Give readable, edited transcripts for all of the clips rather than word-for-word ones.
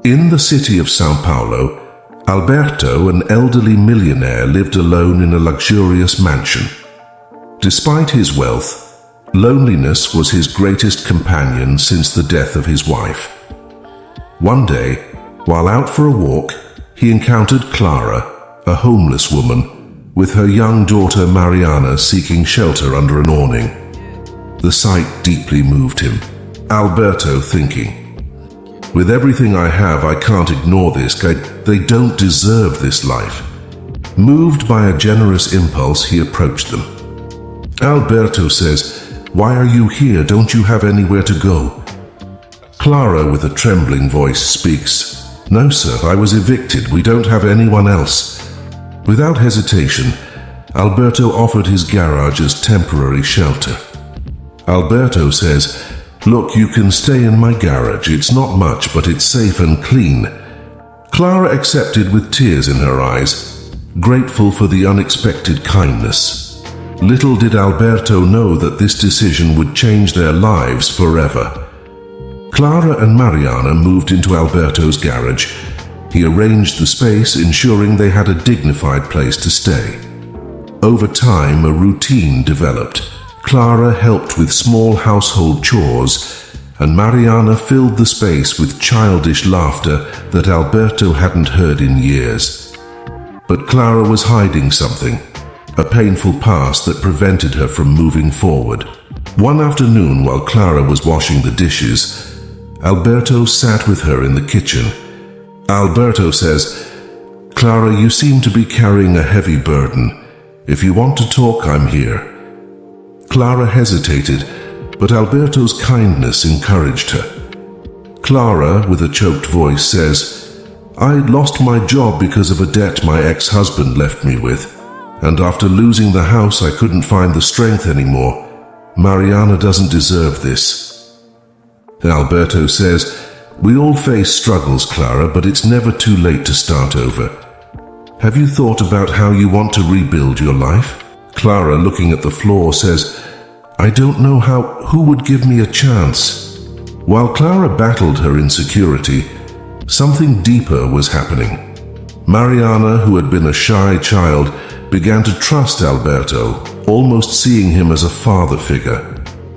In the city of São Paulo, Alberto, an elderly millionaire, lived alone in a luxurious mansion. Despite his wealth, loneliness was his greatest companion since the death of his wife. One day, while out for a walk, he encountered Clara, a homeless woman, with her young daughter Mariana seeking shelter under an awning. The sight deeply moved him. Alberto thinking, "With everything I have, I can't ignore this. They don't deserve this life." Moved by a generous impulse, he approached them. Alberto says, "Why are you here? Don't you have anywhere to go?" Clara, with a trembling voice, speaks, "No, sir, I was evicted. We don't have anyone else." Without hesitation, Alberto offered his garage as temporary shelter. Alberto says, "Look, you can stay in my garage. It's not much, but it's safe and clean." Clara accepted with tears in her eyes, grateful for the unexpected kindness. Little did Alberto know that this decision would change their lives forever. Clara and Mariana moved into Alberto's garage. He arranged the space, ensuring they had a dignified place to stay. Over time, a routine developed. Clara helped with small household chores, and Mariana filled the space with childish laughter that Alberto hadn't heard in years. But Clara was hiding something, a painful past that prevented her from moving forward. One afternoon, while Clara was washing the dishes, Alberto sat with her in the kitchen. Alberto says, "Clara, you seem to be carrying a heavy burden. If you want to talk, I'm here." Clara hesitated, but Alberto's kindness encouraged her. Clara, with a choked voice, says, "I lost my job because of a debt my ex-husband left me with, and after losing the house I couldn't find the strength anymore. Mariana doesn't deserve this." Alberto says, "We all face struggles, Clara, but it's never too late to start over. Have you thought about how you want to rebuild your life?" Clara, looking at the floor, says, "I don't know who would give me a chance." While Clara battled her insecurity, something deeper was happening. Mariana, who had been a shy child, began to trust Alberto, almost seeing him as a father figure.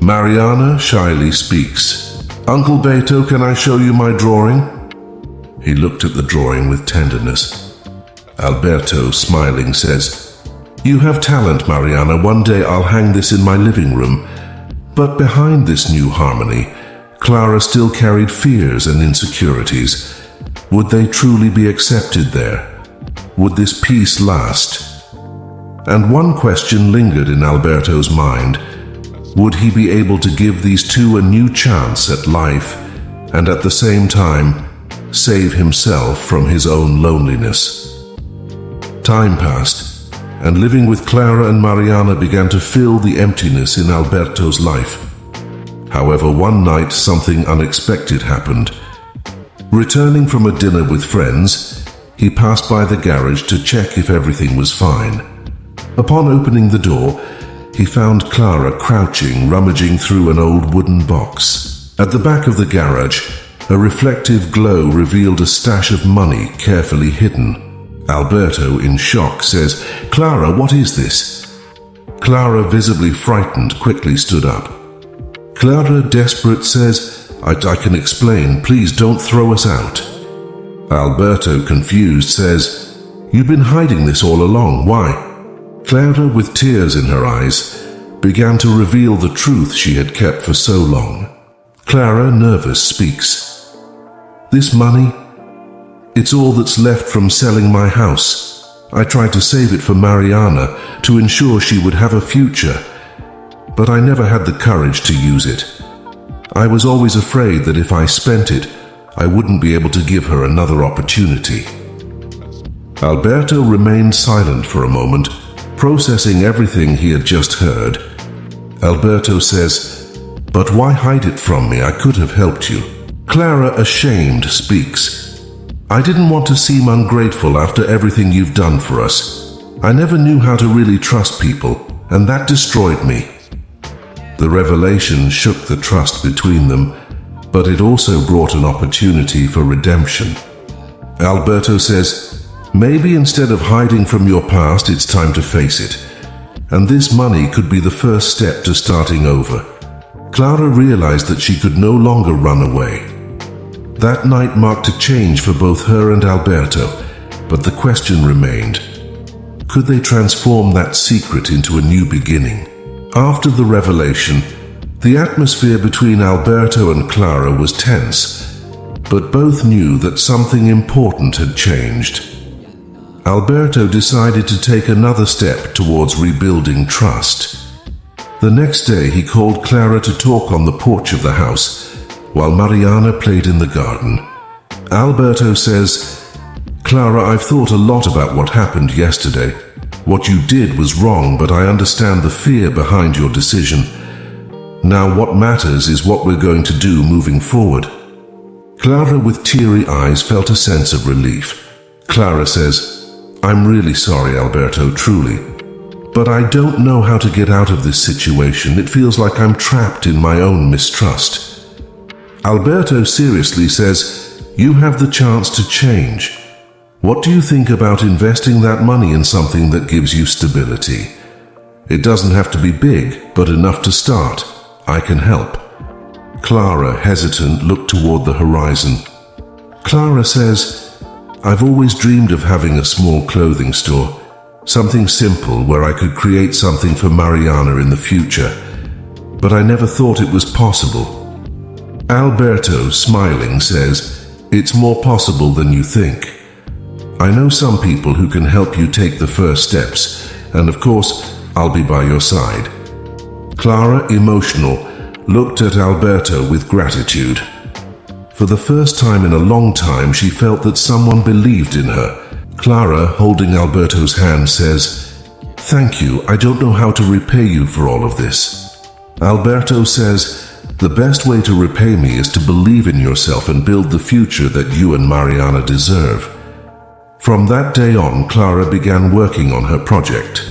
Mariana shyly speaks, "Uncle Beto, can I show you my drawing?" He looked at the drawing with tenderness. Alberto, smiling, says, "You have talent, Mariana. One day I'll hang this in my living room." But behind this new harmony, Clara still carried fears and insecurities. Would they truly be accepted there? Would this peace last? And one question lingered in Alberto's mind. Would he be able to give these two a new chance at life and at the same time save himself from his own loneliness? Time passed, and living with Clara and Mariana began to fill the emptiness in Alberto's life. However, one night something unexpected happened. Returning from a dinner with friends, he passed by the garage to check if everything was fine. Upon opening the door, he found Clara crouching, rummaging through an old wooden box. At the back of the garage, a reflective glow revealed a stash of money carefully hidden. Alberto, in shock, says, "Clara, what is this?" Clara, visibly frightened, quickly stood up. Clara, desperate, says, I can explain. Please don't throw us out." Alberto, confused, says, "You've been hiding this all along. Why?" Clara, with tears in her eyes, began to reveal the truth she had kept for so long. Clara, nervous, speaks, "This money, it's all that's left from selling my house. I tried to save it for Mariana to ensure she would have a future, but I never had the courage to use it. I was always afraid that if I spent it, I wouldn't be able to give her another opportunity." Alberto remained silent for a moment, processing everything he had just heard. Alberto says, "But why hide it from me? I could have helped you." Clara, ashamed, speaks, "I didn't want to seem ungrateful after everything you've done for us. I never knew how to really trust people, and that destroyed me." The revelation shook the trust between them, but it also brought an opportunity for redemption. Alberto says, maybe instead of hiding from your past, it's time to face it. And this money could be the first step to starting over. Clara realized that she could no longer run away. That night marked a change for both her and Alberto, but the question remained, could they transform that secret into a new beginning? After the revelation, the atmosphere between Alberto and Clara was tense, but both knew that something important had changed. Alberto decided to take another step towards rebuilding trust. The next day he called Clara to talk on the porch of the house, while Mariana played in the garden. Alberto says, Clara, I've thought a lot about what happened yesterday. What you did was wrong, but I understand the fear behind your decision. Now what matters is what we're going to do moving forward. Clara, with teary eyes, felt a sense of relief. Clara says, I'm really sorry, Alberto, truly. But I don't know how to get out of this situation. It feels like I'm trapped in my own mistrust. Alberto seriously says, you have the chance to change. What do you think about investing that money in something that gives you stability? It doesn't have to be big, but enough to start. I can help. Clara, hesitant, looked toward the horizon. Clara says, I've always dreamed of having a small clothing store, something simple where I could create something for Mariana in the future, but I never thought it was possible. Alberto, smiling, says, it's more possible than you think. I know some people who can help you take the first steps, and of course, I'll be by your side. Clara, emotional, looked at Alberto with gratitude. For the first time in a long time, she felt that someone believed in her. Clara, holding Alberto's hand, says, thank you, I don't know how to repay you for all of this. Alberto says, the best way to repay me is to believe in yourself and build the future that you and Mariana deserve. From that day on, Clara began working on her project.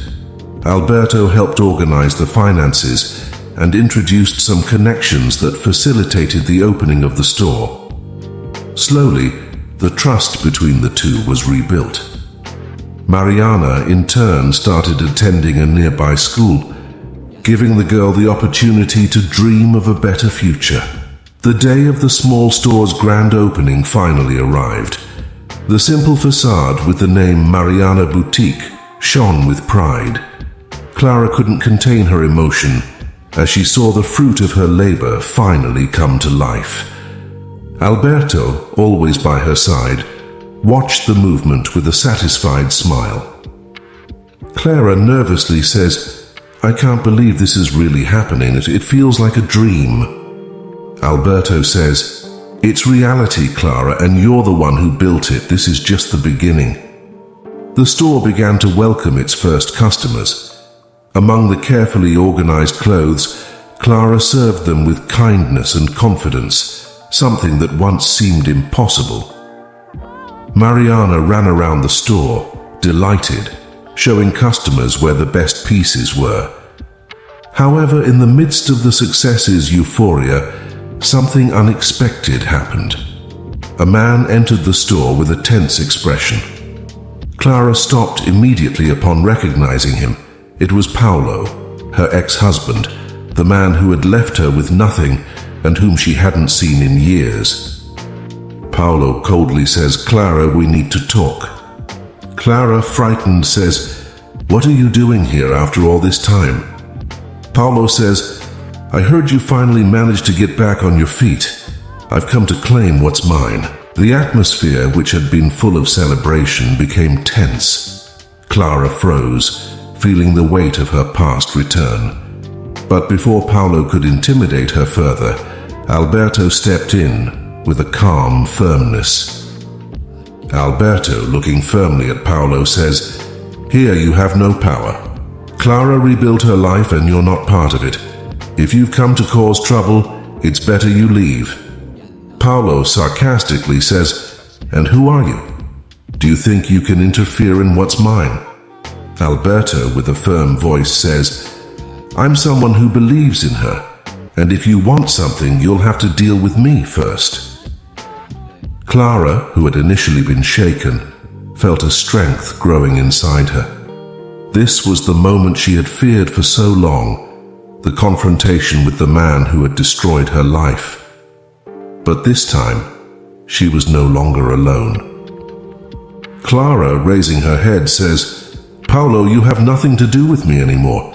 Alberto helped organize the finances and introduced some connections that facilitated the opening of the store. Slowly, the trust between the two was rebuilt. Mariana, in turn, started attending a nearby school, giving the girl the opportunity to dream of a better future. The day of the small store's grand opening finally arrived. The simple facade with the name Mariana Boutique shone with pride. Clara couldn't contain her emotion as she saw the fruit of her labor finally come to life. Alberto, always by her side, watched the movement with a satisfied smile. Clara nervously says, I can't believe this is really happening. It feels like a dream. Alberto says, it's reality, Clara, and you're the one who built it. This is just the beginning. The store began to welcome its first customers. Among the carefully organized clothes, Clara served them with kindness and confidence, something that once seemed impossible. Mariana ran around the store, delighted, showing customers where the best pieces were. However, in the midst of the success's euphoria, something unexpected happened. A man entered the store with a tense expression. Clara stopped immediately upon recognizing him. It was Paulo, her ex-husband, the man who had left her with nothing and whom she hadn't seen in years. Paulo coldly says, Clara, we need to talk. Clara, frightened, says, what are you doing here after all this time? Paulo says, I heard you finally managed to get back on your feet. I've come to claim what's mine. The atmosphere, which had been full of celebration, became tense. Clara froze, feeling the weight of her past return. But before Paulo could intimidate her further, Alberto stepped in with a calm firmness. Alberto, looking firmly at Paulo, says, here you have no power. Clara rebuilt her life and you're not part of it. If you've come to cause trouble, it's better you leave. Paulo sarcastically says, and who are you? Do you think you can interfere in what's mine? Alberto, with a firm voice, says, I'm someone who believes in her. and if you want something, you'll have to deal with me first." Clara, who had initially been shaken, felt a strength growing inside her. This was the moment she had feared for so long, the confrontation with the man who had destroyed her life. But this time, she was no longer alone. Clara, raising her head, says, "Paulo, you have nothing to do with me anymore.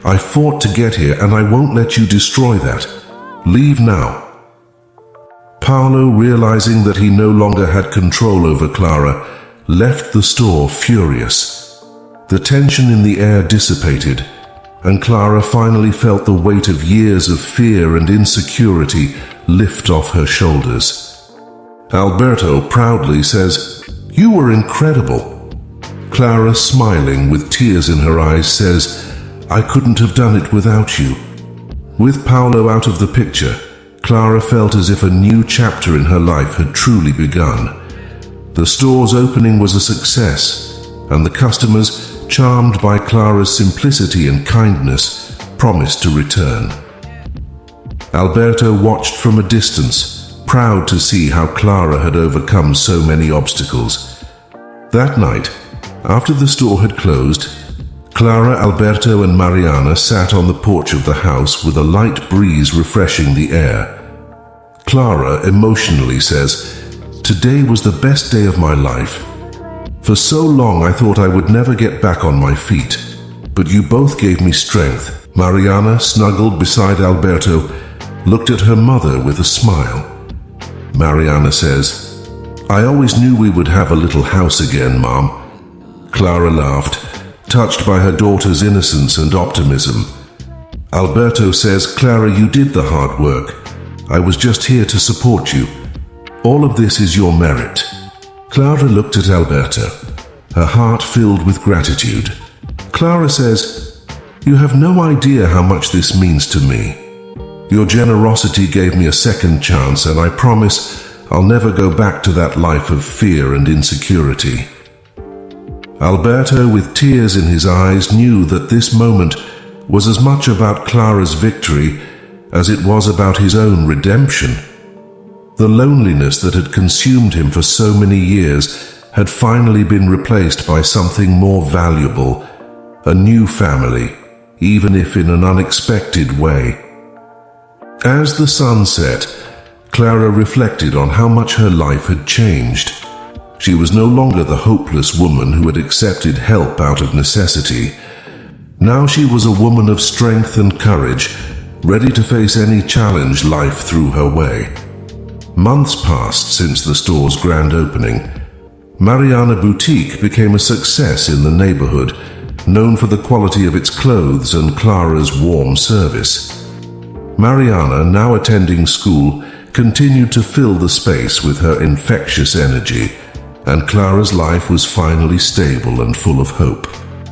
I fought to get here and I won't let you destroy that. Leave now." Paulo, realizing that he no longer had control over Clara, left the store furious. The tension in the air dissipated, and Clara finally felt the weight of years of fear and insecurity lift off her shoulders. Alberto proudly says, "You were incredible." Clara, smiling with tears in her eyes, says, "I couldn't have done it without you." With Paulo out of the picture, Clara felt as if a new chapter in her life had truly begun. The store's opening was a success, and the customers, charmed by Clara's simplicity and kindness, promised to return. Alberto watched from a distance, proud to see how Clara had overcome so many obstacles. That night, after the store had closed, Clara, Alberto, and Mariana sat on the porch of the house with a light breeze refreshing the air. Clara emotionally says, "Today was the best day of my life. For so long I thought I would never get back on my feet, but you both gave me strength." Mariana, snuggled beside Alberto, looked at her mother with a smile. Mariana says, "I always knew we would have a little house again, Mom." Clara laughed, touched by her daughter's innocence and optimism. Alberto says, "Clara, you did the hard work. I was just here to support you. All of this is your merit." Clara looked at Alberto, her heart filled with gratitude. Clara says, "You have no idea how much this means to me. Your generosity gave me a second chance, and I promise I'll never go back to that life of fear and insecurity." Alberto, with tears in his eyes, knew that this moment was as much about Clara's victory as it was about his own redemption. The loneliness that had consumed him for so many years had finally been replaced by something more valuable, a new family, even if in an unexpected way. As the sun set, Clara reflected on how much her life had changed. She was no longer the hopeless woman who had accepted help out of necessity. Now she was a woman of strength and courage, ready to face any challenge life threw her way. Months passed since the store's grand opening. Mariana Boutique became a success in the neighborhood, known for the quality of its clothes and Clara's warm service. Mariana, now attending school, continued to fill the space with her infectious energy, and Clara's life was finally stable and full of hope.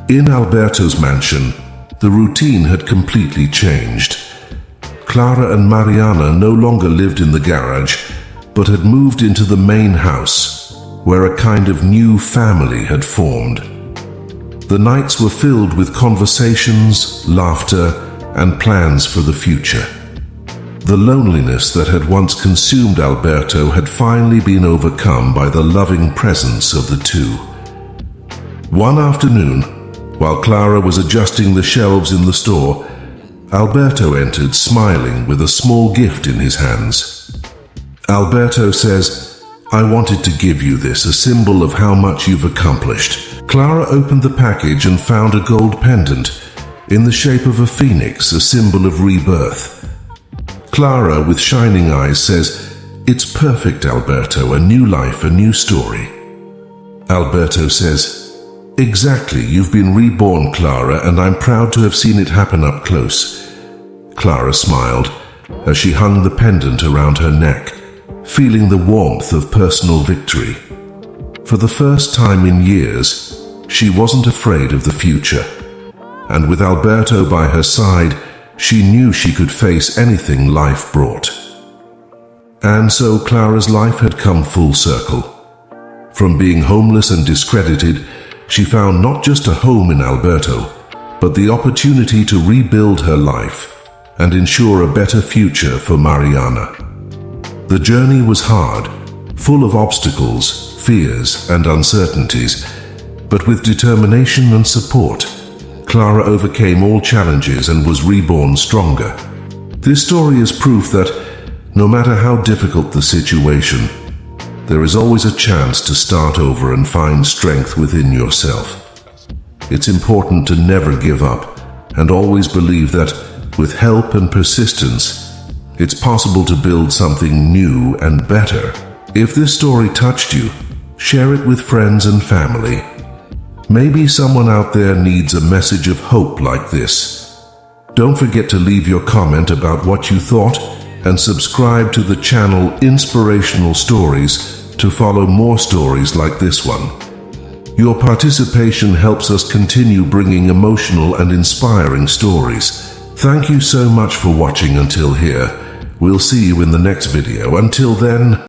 In Alberto's mansion, the routine had completely changed. Clara and Mariana no longer lived in the garage, but had moved into the main house, where a kind of new family had formed. The nights were filled with conversations, laughter, and plans for the future. The loneliness that had once consumed Alberto had finally been overcome by the loving presence of the two. One afternoon, while Clara was adjusting the shelves in the store, Alberto entered smiling with a small gift in his hands. Alberto says, "I wanted to give you this, a symbol of how much you've accomplished." Clara opened the package and found a gold pendant in the shape of a phoenix, a symbol of rebirth. Clara, with shining eyes, says, "It's perfect, Alberto, a new life, a new story." Alberto says, "Exactly, you've been reborn, Clara, and I'm proud to have seen it happen up close." Clara smiled as she hung the pendant around her neck, feeling the warmth of personal victory. For the first time in years, she wasn't afraid of the future, and with Alberto by her side, she knew she could face anything life brought. And so Clara's life had come full circle. From being homeless and discredited, she found not just a home in Alberto, but the opportunity to rebuild her life and ensure a better future for Mariana. The journey was hard, full of obstacles, fears, and uncertainties, but with determination and support, Clara overcame all challenges and was reborn stronger. This story is proof that, no matter how difficult the situation, there is always a chance to start over and find strength within yourself. It's important to never give up and always believe that, with help and persistence, it's possible to build something new and better. If this story touched you, share it with friends and family. Maybe someone out there needs a message of hope like this. Don't forget to leave your comment about what you thought and subscribe to the channel Inspirational Stories to follow more stories like this one. Your participation helps us continue bringing emotional and inspiring stories. Thank you so much for watching until here. We'll see you in the next video. Until then,